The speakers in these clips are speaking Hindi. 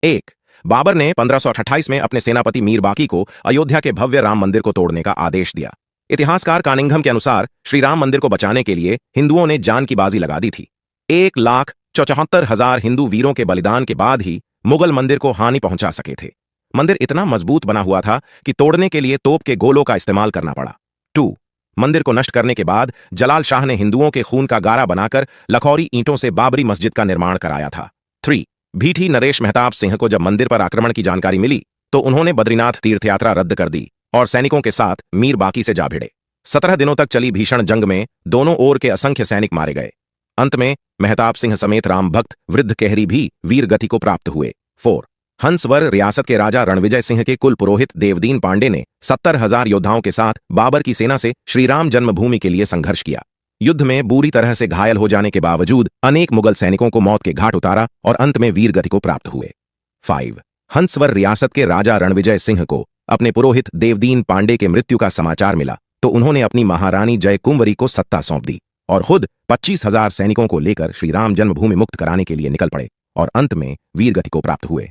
एक, बाबर ने 1528 में अपने सेनापति मीर बाकी को अयोध्या के भव्य राम मंदिर को तोड़ने का आदेश दिया। इतिहासकार कानिंघम के अनुसार श्री राम मंदिर को बचाने के लिए हिंदुओं ने जान की बाजी लगा दी थी। 1,74,000 हिंदू वीरों के बलिदान के बाद ही मुगल मंदिर को हानि पहुंचा सके थे। मंदिर इतना मजबूत बना हुआ था कि तोड़ने के लिए तोप के गोलों का इस्तेमाल करना पड़ा। 2, मंदिर को नष्ट करने के बाद जलाल शाह ने हिंदुओं के खून का गारा बनाकर लखौरी ईंटों से बाबरी मस्जिद का निर्माण कराया था। 3, भीठी नरेश मेहताब सिंह को जब मंदिर पर आक्रमण की जानकारी मिली तो उन्होंने बद्रीनाथ तीर्थयात्रा रद्द कर दी और सैनिकों के साथ मीर बाकी से जा भिड़े। 17 दिनों तक चली भीषण जंग में दोनों ओर के असंख्य सैनिक मारे गए। अंत में मेहताब सिंह समेत राम भक्त वृद्ध केहरी भी वीर गति को प्राप्त हुए। 4, हंसवर रियासत के राजा रणविजय सिंह के कुल पुरोहित देवदीन पांडे ने 70,000 योद्धाओं के साथ बाबर की सेना से श्रीराम जन्मभूमि के लिए संघर्ष किया। युद्ध में बुरी तरह से घायल हो जाने के बावजूद अनेक मुगल सैनिकों को मौत के घाट उतारा और अंत में वीर गति को प्राप्त हुए। 5, हंसवर रियासत के राजा रणविजय सिंह को अपने पुरोहित देवदीन पांडे के मृत्यु का समाचार मिला तो उन्होंने अपनी महारानी जयकुंवरी को सत्ता सौंप दी और खुद 25,000 सैनिकों को लेकर श्रीराम जन्मभूमि मुक्त कराने के लिए निकल पड़े और अंत में वीर गति को प्राप्त हुए।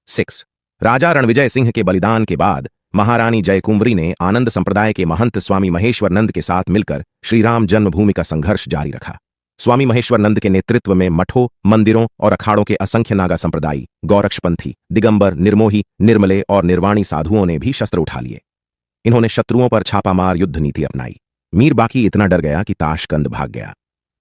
6, राजा रणविजय सिंह के बलिदान के बाद महारानी जयकुंवरी ने आनंद संप्रदाय के महंत स्वामी महेश्वरनंद के साथ मिलकर श्रीराम जन्मभूमि का संघर्ष जारी रखा। स्वामी महेश्वरनंद के नेतृत्व में मठों, मंदिरों और अखाड़ों के असंख्य नागा संप्रदायी, गौरक्षपंथी, दिगंबर, निर्मोही, निर्मले और निर्वाणी साधुओं ने भी शस्त्र उठा लिए। इन्होंने शत्रुओं पर छापामार युद्ध नीति अपनाई। मीर बाकी इतना डर गया कि ताशकंद भाग गया।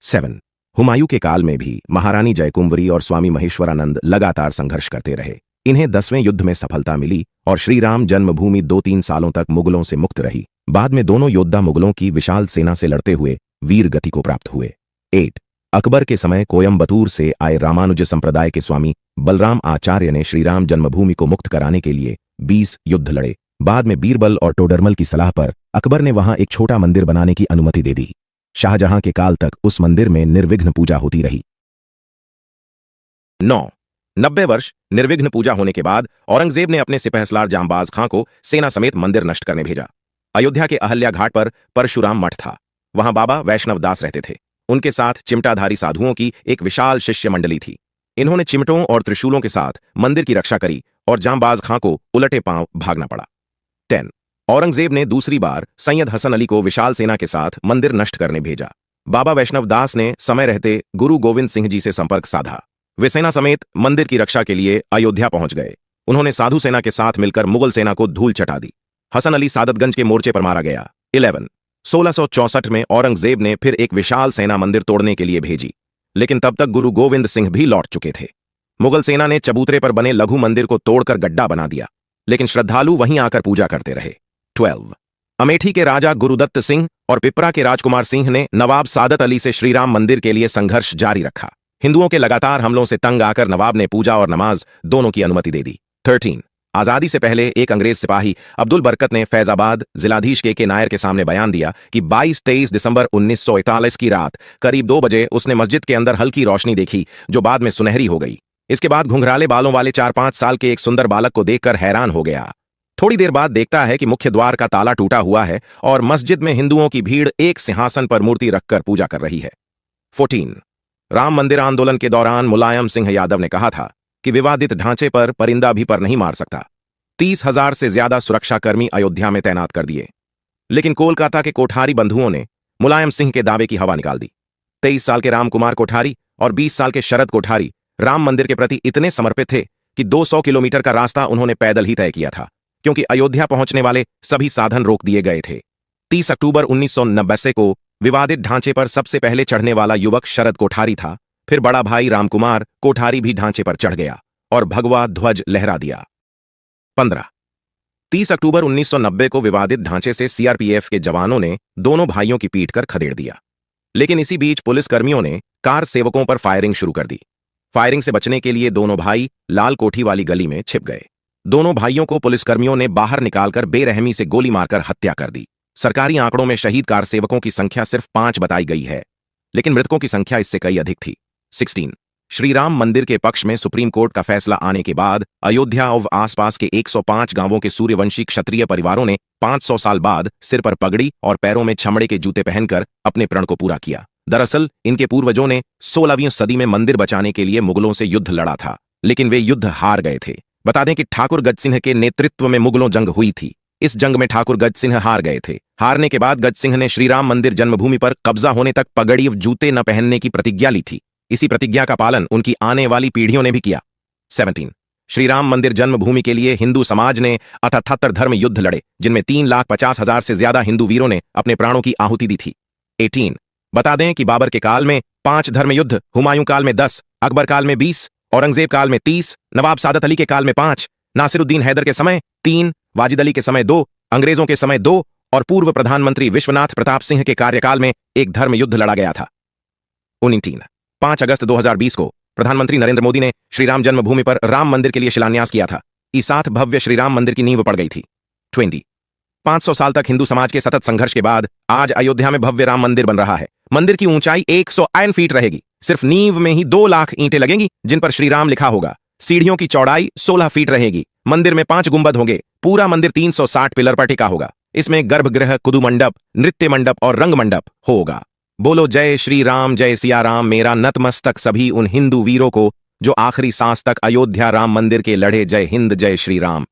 7, हुमायूं के काल में भी महारानी जयकुंवरी और स्वामी महेश्वरानंद लगातार संघर्ष करते रहे। इन्हें 10वें युद्ध में सफलता मिली और श्रीराम जन्मभूमि 2-3 सालों तक मुगलों से मुक्त रही। बाद में दोनों योद्धा मुगलों की विशाल सेना से लड़ते हुए वीर गति को प्राप्त हुए। 8, अकबर के समय कोयम्बतूर से आए रामानुज संप्रदाय के स्वामी बलराम आचार्य ने श्रीराम जन्मभूमि को मुक्त कराने के लिए 20 युद्ध लड़े। बाद में बीरबल और टोडरमल की सलाह पर अकबर ने वहां एक छोटा मंदिर बनाने की अनुमति दे दी। शाहजहां के काल तक उस मंदिर में निर्विघ्न पूजा होती रही। 9, 90 वर्ष निर्विघ्न पूजा होने के बाद औरंगजेब ने अपने सिपहसलार जांबाज खां को सेना समेत मंदिर नष्ट करने भेजा। अयोध्या के अहल्या घाट पर परशुराम मठ था। वहां बाबा वैष्णव दास रहते थे। उनके साथ चिमटाधारी साधुओं की एक विशाल शिष्य मंडली थी। इन्होंने चिमटों और त्रिशूलों के साथ मंदिर की रक्षा करी और जांबाज खां को उलटे पांव भागना पड़ा। 10, औरंगजेब ने दूसरी बार सैयद हसन अली को विशाल सेना के साथ मंदिर नष्ट करने भेजा। बाबा वैष्णव दास ने समय रहते गुरु गोविंद सिंह जी से संपर्क साधा। वे सेना समेत मंदिर की रक्षा के लिए अयोध्या पहुंच गए। उन्होंने साधु सेना के साथ मिलकर मुगल सेना को धूल चटा दी। हसन अली सादतगंज के मोर्चे पर मारा गया। 11, 1664 में औरंगजेब ने फिर एक विशाल सेना मंदिर तोड़ने के लिए भेजी, लेकिन तब तक गुरु गोविंद सिंह भी लौट चुके थे। मुगल सेना ने चबूतरे पर बने लघु मंदिर को तोड़कर गड्ढा बना दिया, लेकिन श्रद्धालु वहीं आकर पूजा करते रहे। 12, अमेठी के राजा गुरुदत्त सिंह और पिपरा के राजकुमार सिंह ने नवाब सादत अली से श्रीराम मंदिर के लिए संघर्ष जारी रखा। हिंदुओं के लगातार हमलों से तंग आकर नवाब ने पूजा और नमाज दोनों की अनुमति दे दी। 13, आजादी से पहले एक अंग्रेज सिपाही अब्दुल बरकत ने फैजाबाद जिलाधीश के नायर के सामने बयान दिया कि 22-23 दिसंबर 1941 की रात करीब 2 बजे उसने मस्जिद के अंदर हल्की रोशनी देखी जो बाद में सुनहरी हो गई। इसके बाद घुंघराले बालों वाले 4-5 साल के एक सुंदर बालक को देखकर हैरान हो गया। थोड़ी देर बाद देखता है कि मुख्य द्वार का ताला टूटा हुआ है और मस्जिद में हिंदुओं की भीड़ एक सिंहासन पर मूर्ति रखकर पूजा कर रही है। 14, राम मंदिर आंदोलन के दौरान मुलायम सिंह यादव ने कहा था कि विवादित ढांचे पर परिंदा भी पर नहीं मार सकता। 30,000 से ज्यादा सुरक्षाकर्मी अयोध्या में तैनात कर दिए, लेकिन कोलकाता के कोठारी बंधुओं ने मुलायम सिंह के दावे की हवा निकाल दी। 23 साल के राम कुमार कोठारी और 20 साल के शरद कोठारी राम मंदिर के प्रति इतने समर्पित थे कि 200 किलोमीटर का रास्ता उन्होंने पैदल ही तय किया था, क्योंकि अयोध्या पहुंचने वाले सभी साधन रोक दिए गए थे। 30 अक्टूबर 1990 को विवादित ढांचे पर सबसे पहले चढ़ने वाला युवक शरद कोठारी था। फिर बड़ा भाई रामकुमार कोठारी भी ढांचे पर चढ़ गया और भगवा ध्वज लहरा दिया। 15, 30 अक्टूबर 1990 को विवादित ढांचे से सीआरपीएफ के जवानों ने दोनों भाइयों की पीट कर खदेड़ दिया, लेकिन इसी बीच पुलिसकर्मियों ने कार सेवकों पर फायरिंग शुरू कर दी। फायरिंग से बचने के लिए दोनों भाई लाल कोठी वाली गली में छिप गए। दोनों भाइयों को पुलिसकर्मियों ने बाहर निकालकर बेरहमी से गोली मारकर हत्या कर दी। सरकारी आंकड़ों में शहीद कार सेवकों की संख्या सिर्फ 5 बताई गई है, लेकिन मृतकों की संख्या इससे कई अधिक थी। 16, श्रीराम मंदिर के पक्ष में सुप्रीम कोर्ट का फैसला आने के बाद अयोध्या और आसपास के 105 गांवों के सूर्यवंशी क्षत्रिय परिवारों ने 500 साल बाद सिर पर पगड़ी और पैरों में चमड़े के जूते पहनकर अपने प्रण को पूरा किया। दरअसल इनके पूर्वजों ने 16वीं सदी में मंदिर बचाने के लिए मुगलों से युद्ध लड़ा था, लेकिन वे युद्ध हार गए थे। बता दें कि ठाकुर गजसिंह के नेतृत्व में मुगलों जंग हुई थी। इस जंग में ठाकुर गजसिंह हार गए थे। हारने के बाद गजसिंह ने श्रीराम मंदिर जन्मभूमि पर कब्जा होने तक पगड़ी व जूते न पहनने की प्रतिज्ञा ली थी। इसी प्रतिज्ञा का पालन उनकी आने वाली पीढ़ियों ने भी किया। 17 श्रीराम मंदिर जन्मभूमि के लिए हिंदू समाज ने 78 धर्म युद्ध लड़े, जिनमें 3,50,000 से ज्यादा हिंदू वीरों ने अपने प्राणों की आहुति दी थी। 18 बता दें कि बाबर के काल में 5 धर्म युद्ध, हुमायूं काल में 10, अकबर काल में 20, औरंगजेब काल में 30, नवाब सादत अली के काल में 5, नासिरुद्दीन हैदर के समय 3, वाजिद अली के समय 2, अंग्रेजों के समय 2 और पूर्व प्रधानमंत्री विश्वनाथ प्रताप सिंह के कार्यकाल में एक धर्म युद्ध लड़ा गया था। 19 5 अगस्त 2020 को प्रधानमंत्री नरेंद्र मोदी ने श्रीराम जन्मभूमि पर राम मंदिर के लिए शिलान्यास किया था। इस साथ भव्य श्रीराम मंदिर की नींव पड़ गई थी। 20 500 साल तक हिंदू समाज के सतत संघर्ष के बाद आज अयोध्या में भव्य राम मंदिर बन रहा है। मंदिर की ऊंचाई 108 फीट रहेगी। सिर्फ नींव में ही 2 लाख ईंटें लगेंगी जिन पर श्रीराम लिखा होगा। सीढ़ियों की चौड़ाई 16 फीट रहेगी। मंदिर में 5 गुंबद होंगे। पूरा मंदिर 360 पिलर पर टिका होगा। इसमें गर्भगृह, कुदू मंडप, नृत्य मंडप और रंग मंडप होगा। बोलो जय श्री राम, जय सिया राम। मेरा नतमस्तक सभी उन हिंदू वीरों को जो आखिरी सांस तक अयोध्या राम मंदिर के लड़े। जय हिंद, जय श्री राम।